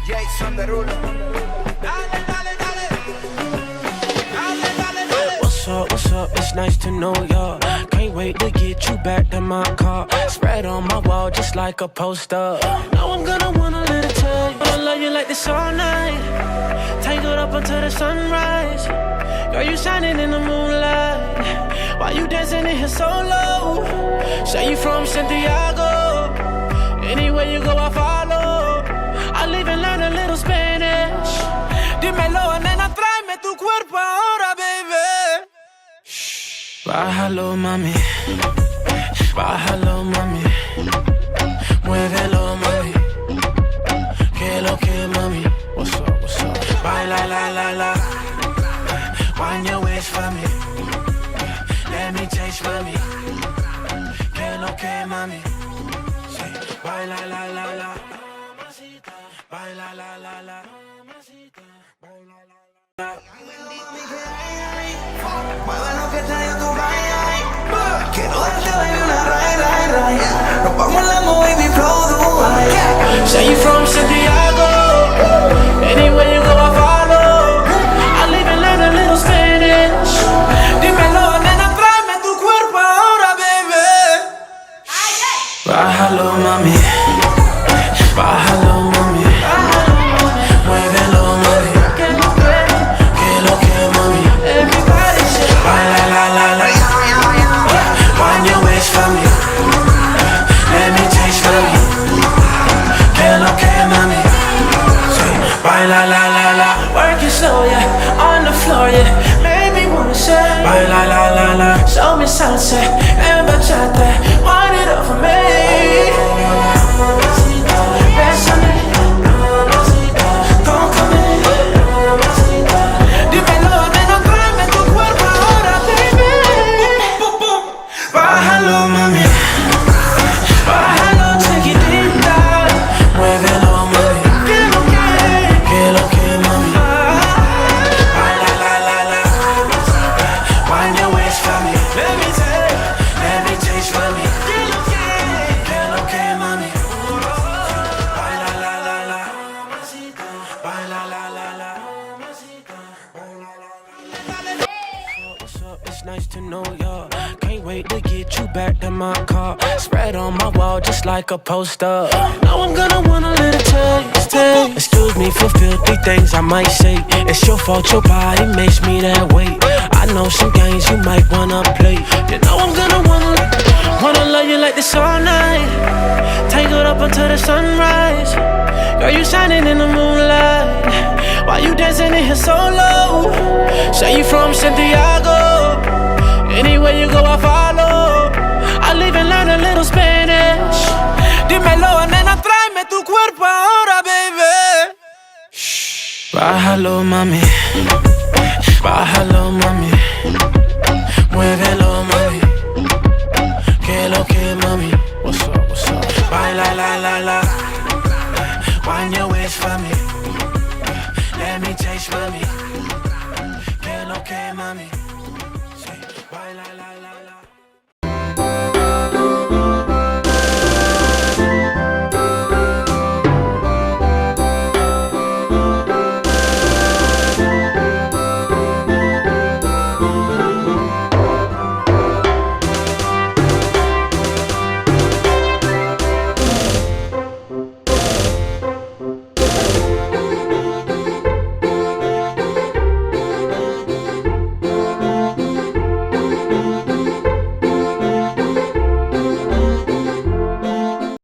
Jason Derulo. What's up, it's nice to know ya. Can't wait to get you back to my car. Spread on my wall just like a poster. Now I'm gonna want a little touch. I love you like this all night. Tangled up until the sunrise. Girl, you shining in the moonlight. Why you dancing in here so low? Say you from Santiago. Anywhere you go, I follow. I'll even learn a little Spanish. Dímelo, nena, tráeme tu cuerpo ahora, baby. Bájalo, mami. Bájalo, mami. Muévelo, mami. Que lo que, mami. What's up, what's up? Baila, la, la, la. Wind your waist for me. Let me taste, mami. Que lo que, mami. Say, baila, la, la, la. Baila, la, la, la. Baila, la, la. Mueve lo que trae tu baile. Quiero darte, baby, una raya. Nos vamos en la baby, flow Dubai. Say you from Santiago. Anywhere you go, I follow. I'll even learn a little Spanish. Dímelo, nena, tráeme tu cuerpo ahora, baby. Bájalo, mami. Bájalo, mami. Muévelo, mami. Que lo que, mami. Baila, la, la, la. Wind your waist for me. Let me taste, mami. Que lo que, mami. Say, baila, la, la, la. Work it slow, yeah. On the floor, yeah. Make me wanna say, baila, la, la, la. Show me salsa and bachata. Wind it up for me. Bésame. Tócame. Dímelo, nena, tráeme tu cuerpo ahora, baby. Bájalo, mami. Bájalo, chiquitita. Muévelo, mami. Que lo que, mami. Baila, la, la, la. Wind your waist for me. Let me taste for me. Que lo que, mami. Baila, la, la, la. Baila, la, la, la. What's up? It's nice to know ya. Can't wait to get you back to my car. Spread on my wall just like a poster. Now I'm gonna want a little taste. Excuse me for filthy things I might say. It's your fault, your body makes me that way. I know some games you might wanna play. You know I'm gonna wanna love you like this all night. Tangled up until the sunrise. Girl, you shining in the moonlight. Why you dancing in here so low? Say you from Santiago. Anywhere you go, I follow. I'll even learn a little Spanish. Dímelo, nena, tráeme tu cuerpo ahora, baby. Bájalo, mami. Bájalo, mami. Muévelo, mami. Que lo que, mami. What's up, what's up? Baila, la, la, la. Wind your waist for me. Let me taste, mami. Que lo que, mami.